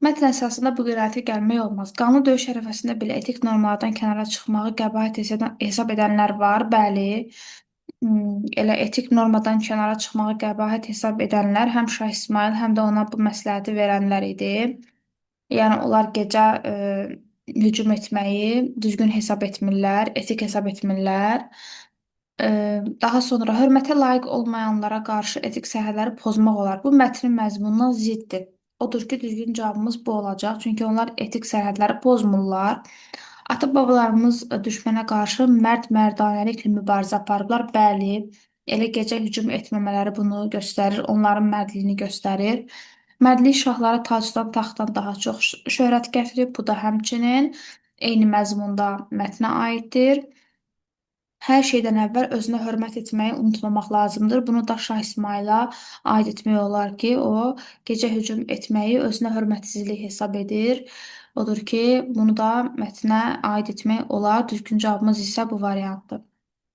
Mətn əsasında bu qeyrətə gəlmək olmaz. Qanun döyüş ərəfəsində belə etik normalardan kənara çıxmağı qəbahət hesab edənlər var, bəli. Elə etik normadan kənara çıxmağı qəbahət hesab edənlər həm Şah İsmayıl, həm də ona bu məsləhəti verənlər idi. Yəni onlar gecə hücum etməyi düzgün hesab etmirlər, etik hesab etmirlər. E, Daha sonra hörmətə layiq olmayanlara qarşı etik sərhədləri pozmaq olar. Bu mətnin məzmununa ziddir. Odur ki, düzgün cavabımız bu olacaq. Çünki onlar etik sərhədləri pozmurlar. Ata-babalarımız düşmənə qarşı mərd-mərdanəliklə mübarizə aparıblar. Bəli, elə gecə hücum etməmələri bunu göstərir, onların mərdliyini göstərir. Mərdlik şahlara tacdan, taxtdan daha çox şöhrət gətirib. Bu da həmçinin eyni məzmunda mətnə aiddir. Hər şeydən əvvəl özünə hörmət etməyi unutmamaq lazımdır. Bunu da Şah İsmayıla aid etmək olar ki, o gecə hücum etməyi özünə hörmətsizlik hesab edir. Odur ki, bunu da mətnə aid etmək olar. Düzgün cavabımız isə bu variantdır.